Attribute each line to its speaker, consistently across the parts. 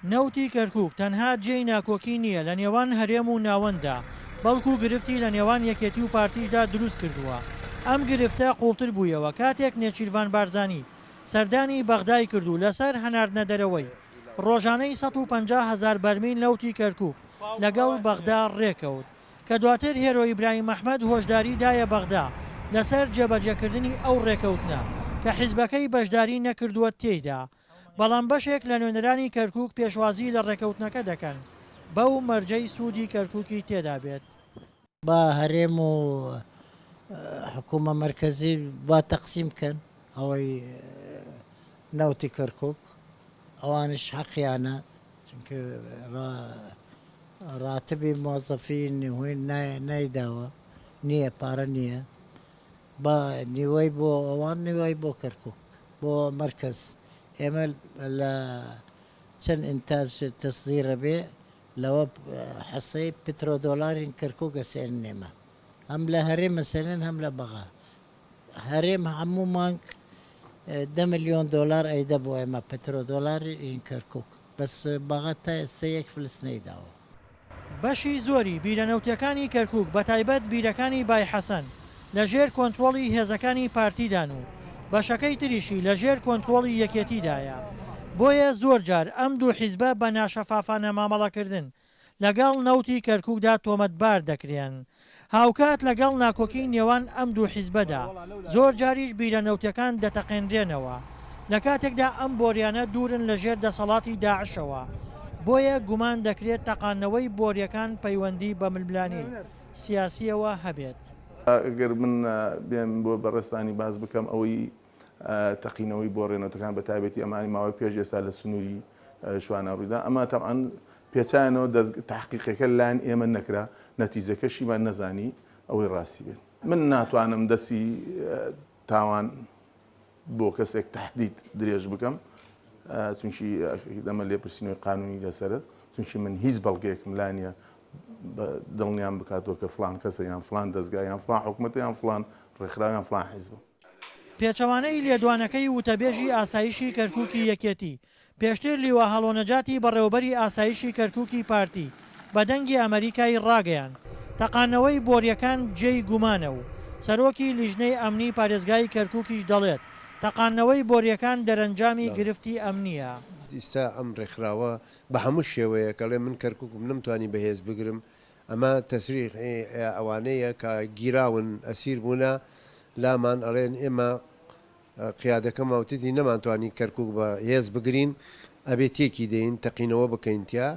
Speaker 1: نەوتی کەرکووک تەنها جێی ناکۆکی نییە لە نێوان هەرێم و ناوەنددا بەڵکو گرفتی لە نێوان یەکێتی و پارتیشدا دروست کردووە. ئەم گرفتە قوڵتر بوویەوە کاتێک نێچیروان بارزانی سەردانی بەغدای کردو لەسەر هەناردنەدەرەوەی ڕۆژانەی 150,000 بەرمیل نەوتی کەرکووک لەگەڵ بەغدا ڕێکەوت کە دواتر هێرۆ ئیبراهیم ئەحمەد هۆشداری دایە بەغدا لەسەر جێبەجێکردنی ئەو ڕێکەوتنە کە حیزبەکەی بەشداری نەکردووە تێیدا. بەڵام بەشێک لە نوێنەرانی کەرکووک پێشوازی لە ڕێکەوتنەکە دەکەن بەو مەرجەی سوودی کەرکووکی تێدا بێت.
Speaker 2: با هەرێم و حکوومە مرکزی با تەقسیم بکەن ئەوەی نەوتی کەرکووک ئەوانش حەقیانە چونکە ڕاتبی مۆزەفین هۆی نایداوە نییە پارە نییە با نیوەی بۆ ئەوان نیوەی بۆ کەرکووک بۆ مرکز ئێمە لە چەند ئینتاج تەصدیرە بێ لەوە حەسەی پترۆدۆلارین کەرکووکە سێن نێمە هەم لە هەرێمە سێنن هەم لە بەغا هەرێم هەموو مانگ 10 ملیۆن دۆلار ئەیدە بۆ ئێمە پترۆدۆلاری ئین کەرکووک بەس بەغا تا ئێستا یەک فلس نەیداوە.
Speaker 1: بەشی زۆری بیرەنەوتەکانی کەرکووک بە تایبەت بیرەکانی بای حەسەن لە ژێر کۆنتڕۆڵی هێزەکانی پارتیدان و بەشەکەی تریشی لە ژێر کۆنتڕۆڵی یەکێتیدایە. بۆیە زۆر جار ئەم دوو حیزبە بە ناشەفافانە مامەڵەکردن لەگەڵ نەوتی کەرکووکدا تۆمەتبار دەکرێن. هاوکات لەگەڵ ناکۆکی نێوان ئەم دوو حیزبەدا زۆر جاریش بیرەنەوتەکان دەتەقێنرێنەوە لە کاتێکدا ئەم بۆریانە دوورن لە ژێر دەسەڵاتی داعشەوە. بۆیە گومان دەکرێت تەقانەوەی بۆریەکان پەیوەندی بە ململانی سیاسیەوە هەبێت.
Speaker 3: ئەگەر من بێم بۆ بەڕێستانی باز بکەم ئەوەی تەقینەوەی بۆ ڕێنەوتەکان بە تایبەتی ئەمانی ماوەی پێش ئێستا لە سنووری شوانە ڕوویدا ئەمە تەعاان پێچانەوە تحقیقەکە لایەن ئێمە نەکرا نەتیجەکەشیمان نەزانی ئەوەی ڕاستی بێت. من ناتوانم دەستی تاوان بۆ کەسێک تهدید درێژ بکەم چونکی دەمە لێپرسینەوەی قانونی لەسەرە چونکی من هیچ بەڵگەیەکم لا نییە دڵنیان بکاتەوە کە فلان کەسە یان فلان دەستگا یان فلان حکوومەت یان فلان ڕێکخراویان فلان حیزب.
Speaker 1: پێچەوانەی لێدوانەکەی وتەبێژی ئاسایشی کەرکووکی یەکێتی پێشتر لیوە هەڵۆنەجاتی بەڕێوەبەری ئاسایشی کەرکووکی پارتی بە دەنگی ئەمریکای ڕاگەیان تەقانەوەی بۆریەکان جێی گومانە و سەرۆکی لیژنەی ئەمنی پارێزگای کەرکووکیش دەڵێت تەقانەوەی بۆریەکان دەرەنجامی گرفتی ئەمنیە.
Speaker 4: دیستا ئەم ڕێکخراوە بە هەموو شێوەیە کەڵێ من کەرکووکم نمتوانی بەهێز بگرم ئەمە تەسریح ئەوانەیە کە گیراون ئەسیر بوونە لامان ئەڵێن ئێمە قیادەکە ماوتتی نەمانتوانی کەرکووک بە هێز بگرین ئەبێ تێکی دەین تەقینەوە بکەینتیا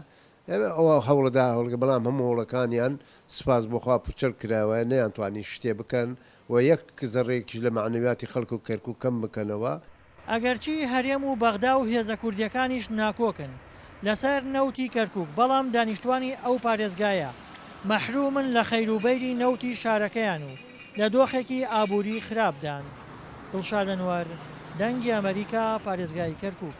Speaker 4: ئەوە هەوڵەدا هەڵگە بەڵام هەموو هەوڵەکانیان سپاس بۆخوا پوچەر کراوە نەیانتوانی شتێ بکەن و یەک زەڕێکیش لە معنەویاتی خەڵک و کەرکووک کەم بکەنەوە.
Speaker 1: ئەگەرچی هەرێم و بەغدا و هێزە کوردیەکانیش ناکۆکن لەسەر نەوتی کەرکووک بەڵام دانیشتوانی ئەو پارێزگایە مەحرومن لە خەیروبەیری نەوتی شارەکەیان و لە دۆخێکی ئابووری خراپدان. دڵشاد ئەنوەر دەنگی ئەمریکا پارێزگای کەرکووک.